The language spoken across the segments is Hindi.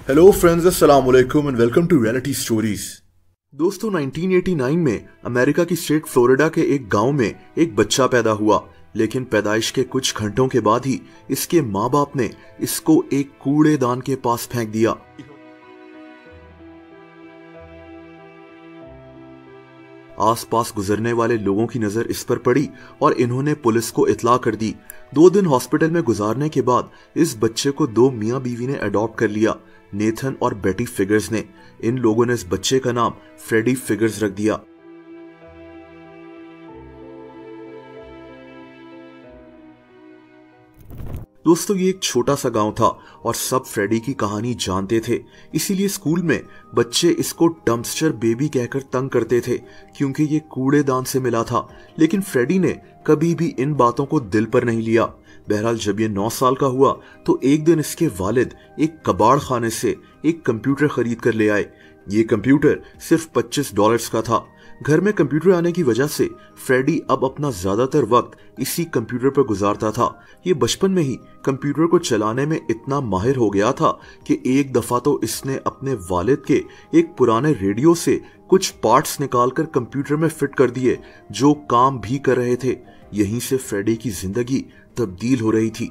हेलो फ्रेंड्स, अस्सलाम वालेकुम and welcome to reality stories. दोस्तों 1989 में अमेरिका की स्टेट फ्लोरिडा के एक गांव में एक बच्चा पैदा हुआ, लेकिन पैदाइश के कुछ घंटों के बाद ही इसके माँ बाप ने इसको एक कूड़ेदान के पास फेंक दिया। आसपास गुजरने वाले लोगों की नजर इस पर पड़ी और इन्होंने पुलिस को इत्तला कर दी। 2 दिन हॉस्पिटल में गुजारने के बाद इस बच्चे को 2 मियां बीवी ने अडॉप्ट कर लिया, नेथन और बेटी फिगर्स ने। इन लोगों ने इस बच्चे का नाम फ्रेडी फिगर्स रख दिया। दोस्तों ये एक छोटा सा गांव था और सब फ्रेडी की कहानी जानते थे, इसीलिए स्कूल में बच्चे इसको डंपस्टर बेबी कहकर तंग करते थे क्योंकि ये कूड़ेदान से मिला था। लेकिन फ्रेडी ने कभी भी इन बातों को दिल पर नहीं लिया। बहरहाल जब ये 9 साल का हुआ तो एक दिन इसके वालिद एक कबाड़ खाने से एक कंप्यूटर खरीद कर ले आए। ये कंप्यूटर सिर्फ $25 का था। घर में कंप्यूटर आने की वजह से फ्रेडी अब अपना ज्यादातर वक्त इसी कंप्यूटर पर गुजारता था। ये बचपन में ही कंप्यूटर को चलाने में इतना माहिर हो गया था कि एक दफा तो इसने अपने वालिद के एक पुराने रेडियो से कुछ पार्ट्स निकालकर कंप्यूटर में फिट कर दिए जो काम भी कर रहे थे। यहीं से फ्रेडी की जिंदगी तब्दील हो रही थी।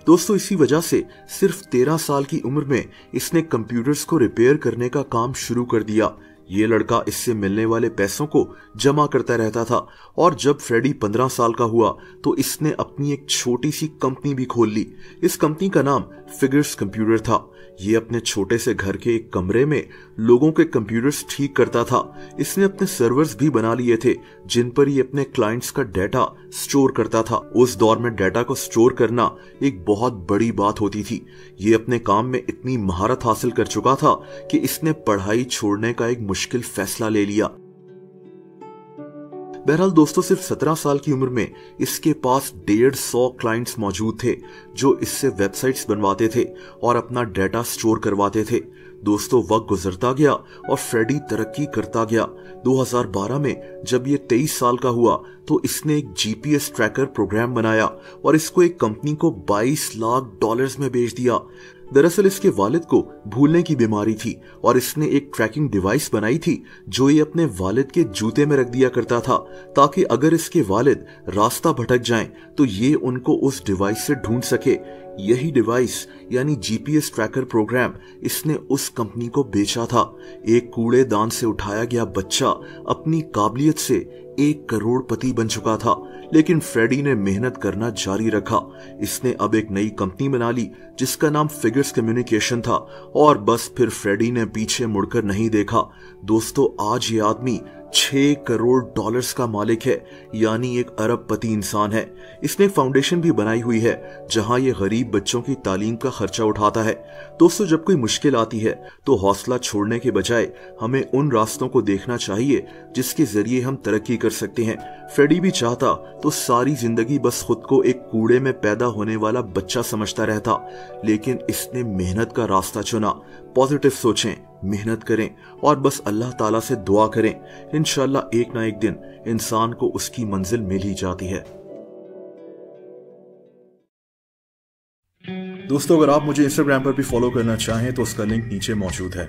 दोस्तों इसी वजह से सिर्फ 13 साल की उम्र में इसने कंप्यूटर्स को रिपेयर करने का काम शुरू कर दिया। ये लड़का इससे मिलने वाले पैसों को जमा करता रहता था और जब फ्रेडी 15 साल का हुआ तो इसने अपनी एक छोटी सी कंपनी भी खोल ली। इस कंपनी का नाम फिगर्स कंप्यूटर था। ये अपने छोटे से घर के एक कमरे में लोगों के कंप्यूटर्स ठीक करता था। इसने अपने सर्वर्स भी बना लिए थे जिन पर ये अपने क्लाइंट्स का डाटा स्टोर करता था। उस दौर में डाटा को स्टोर करना एक बहुत बड़ी बात होती थी। ये अपने काम में इतनी महारत हासिल कर चुका था कि इसने पढ़ाई छोड़ने का एक मुश्किल फैसला ले लिया। बहरहाल दोस्तों सिर्फ 17 साल की उम्र में इसके पास 150 क्लाइंट्स मौजूद थे जो इससे वेबसाइट्स बनवाते थे और अपना डाटा स्टोर करवाते थे। दोस्तों वक्त गुजरता गया और फ्रेडी तरक्की करता गया। 2012 में जब ये 23 साल का हुआ तो इसने एक जीपीएस ट्रैकर प्रोग्राम बनाया और इसको एक कंपनी को $22 लाख में बेच दिया। दरअसल इसके वालिद को भूलने की बीमारी थी और इसने एक ट्रैकिंग डिवाइस बनाई थी जो ये अपने वालिद के जूते में रख दिया करता था ताकि अगर इसके वालिद रास्ता भटक जाएं तो ये उनको उस डिवाइस से ढूंढ सके। यही डिवाइस यानी जीपीएस ट्रैकर प्रोग्राम इसने उस कंपनी को बेचा था। एक कूड़ेदान से उठाया गया बच्चा अपनी काबिलियत से 1 करोड़पति बन चुका था, लेकिन फ्रेडी ने मेहनत करना जारी रखा। इसने अब एक नई कंपनी बना ली जिसका नाम फिगर्स कम्युनिकेशन था और बस फिर फ्रेडी ने पीछे मुड़कर नहीं देखा। दोस्तों आज ये आदमी $6 करोड़ का मालिक है, यानी एक अरबपति इंसान है। इसने एक फाउंडेशन भी बनाई हुई है जहां ये गरीब बच्चों की तालीम का खर्चा उठाता है। दोस्तों जब कोई मुश्किल आती है तो हौसला छोड़ने के बजाय हमें उन रास्तों को देखना चाहिए जिसके जरिए हम तरक्की कर सकते हैं। फ्रेडी भी चाहता तो सारी जिंदगी बस खुद को एक कूड़े में पैदा होने वाला बच्चा समझता रहता, लेकिन इसने मेहनत का रास्ता चुना। पॉजिटिव सोचें, मेहनत करें और बस अल्लाह ताला से दुआ करें। इंशाल्लाह एक ना एक दिन इंसान को उसकी मंजिल मिल ही जाती है। दोस्तों अगर आप मुझे इंस्टाग्राम पर भी फॉलो करना चाहें तो उसका लिंक नीचे मौजूद है।